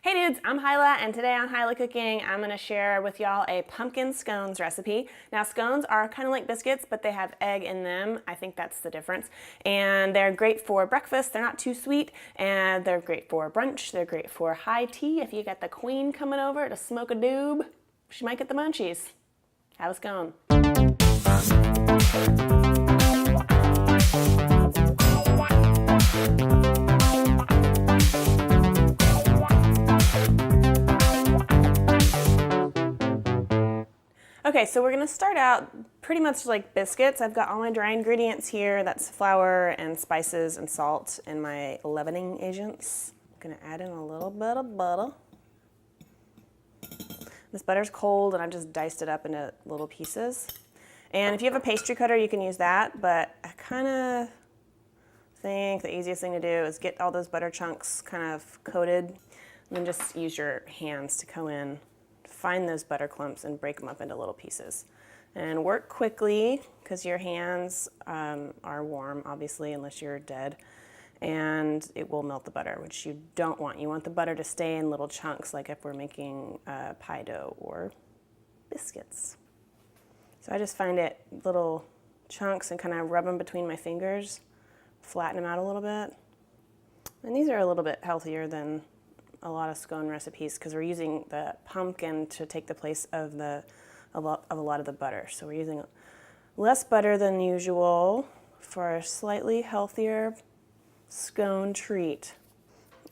Hey dudes, I'm Hilah, and today on Hilah Cooking, I'm gonna share with y'all a pumpkin scones recipe. Now scones are kind of like biscuits, but they have egg in them. I think that's the difference. And they're great for breakfast. They're not too sweet, and they're great for brunch. They're great for high tea. If you got the queen coming over to smoke a doob, she might get the munchies. Have a scone. Okay, so we're gonna start out pretty much like biscuits. I've got all my dry ingredients here. That's flour and spices and salt and my leavening agents. I'm gonna add in a little bit of butter. This butter's cold and I've just diced it up into little pieces. And if you have a pastry cutter, you can use that, but I kinda think the easiest thing to do is get all those butter chunks kind of coated and then just use your hands to go in. Find those butter clumps and break them up into little pieces. And work quickly because your hands are warm, obviously, unless you're dead. And it will melt the butter, which you don't want. You want the butter to stay in little chunks, like if we're making pie dough or biscuits. So I just find it little chunks and kind of rub them between my fingers, flatten them out a little bit. And these are a little bit healthier than a lot of scone recipes because we're using the pumpkin to take the place of a lot of the butter. So we're using less butter than usual for a slightly healthier scone treat.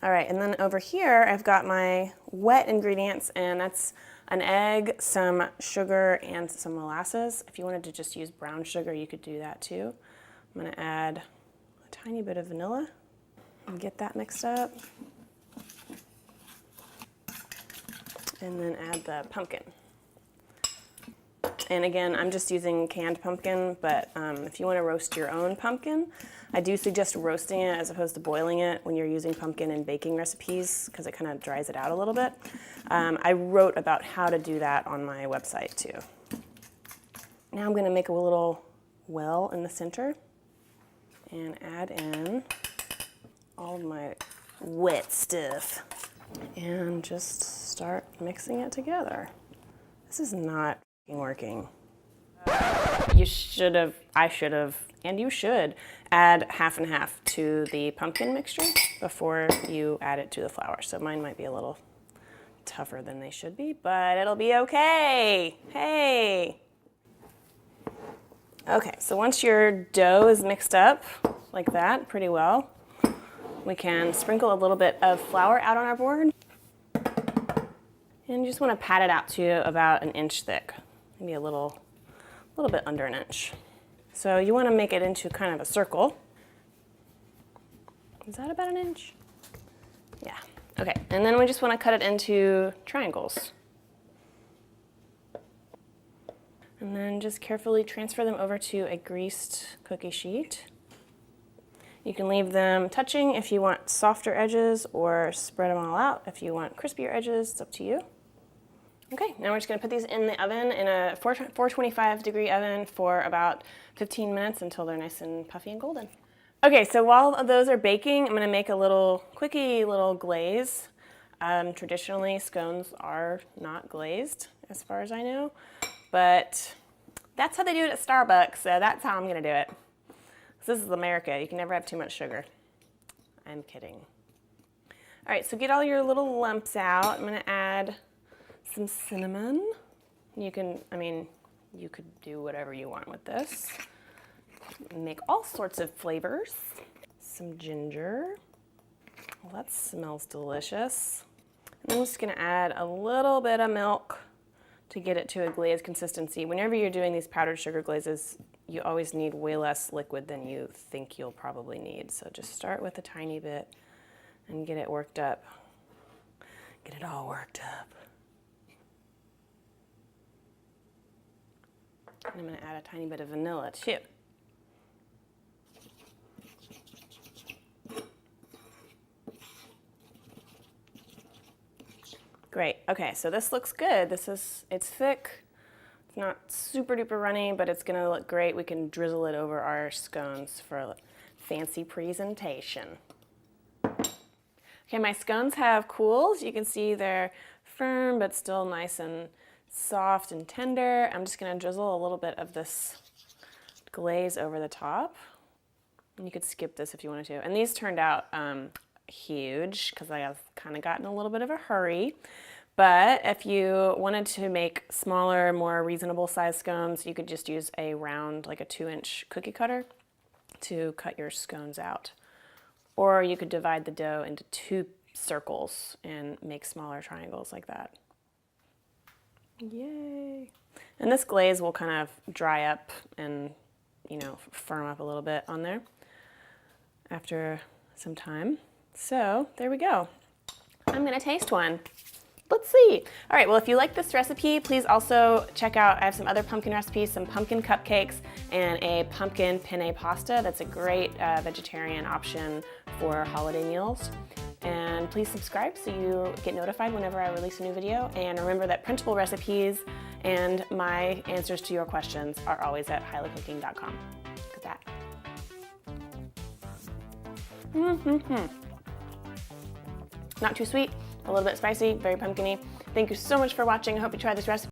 All right, and then over here I've got my wet ingredients, and that's an egg, some sugar, and some molasses. If you wanted to just use brown sugar, you could do that too. I'm gonna add a tiny bit of vanilla and get that mixed up. And then add the pumpkin. And again, I'm just using canned pumpkin, but if you want to roast your own pumpkin, I do suggest roasting it as opposed to boiling it when you're using pumpkin in baking recipes because it kind of dries it out a little bit. I wrote about how to do that on my website too. Now I'm going to make a little well in the center and add in all of my wet stuff. And just start mixing it together. This is not working. I should have, and you should add half and half to the pumpkin mixture before you add it to the flour. So mine might be a little tougher than they should be, but it'll be okay. Hey. Okay, so once your dough is mixed up like that pretty well, we can sprinkle a little bit of flour out on our board. And you just want to pat it out to about an inch thick, maybe a little bit under an inch. So you want to make it into kind of a circle. Is that about an inch? Yeah, okay. And then we just want to cut it into triangles. And then just carefully transfer them over to a greased cookie sheet. You can leave them touching if you want softer edges or spread them all out if you want crispier edges. It's up to you. Okay, now we're just gonna put these in the oven in a 425 degree oven for about 15 minutes until they're nice and puffy and golden. Okay, so while those are baking, I'm gonna make a quickie little glaze. Traditionally, scones are not glazed as far as I know, but that's how they do it at Starbucks, so that's how I'm gonna do it. This is America. You can never have too much sugar. I'm kidding. All right, so get all your little lumps out. I'm gonna add some cinnamon. You could do whatever you want with this. Make all sorts of flavors. Some ginger. Well, that smells delicious. And I'm just gonna add a little bit of milk to get it to a glazed consistency. Whenever you're doing these powdered sugar glazes, you always need way less liquid than you think you'll probably need. So just start with a tiny bit and get it worked up. Get it all worked up. And I'm gonna add a tiny bit of vanilla too. Great, okay, so this looks good. It's thick. It's not super duper runny, but it's gonna look great. We can drizzle it over our scones for a fancy presentation. Okay, my scones have cooled. You can see they're firm but still nice and soft and tender. I'm just gonna drizzle a little bit of this glaze over the top. And you could skip this if you wanted to. And these turned out huge because I have kind of gotten a little bit of a hurry. But if you wanted to make smaller, more reasonable size scones, you could just use a round, like a 2-inch cookie cutter to cut your scones out. Or you could divide the dough into 2 circles and make smaller triangles like that. Yay! And this glaze will kind of dry up and, you know, firm up a little bit on there after some time. So there we go. I'm gonna taste one. Let's see. All right, well, if you like this recipe, please also check out, I have some other pumpkin recipes, some pumpkin cupcakes and a pumpkin penne pasta. That's a great vegetarian option for holiday meals. And please subscribe so you get notified whenever I release a new video. And remember that printable recipes and my answers to your questions are always at hilahcooking.com. Look at that. Not too sweet, a little bit spicy, very pumpkin-y. Thank you so much for watching. I hope you try this recipe.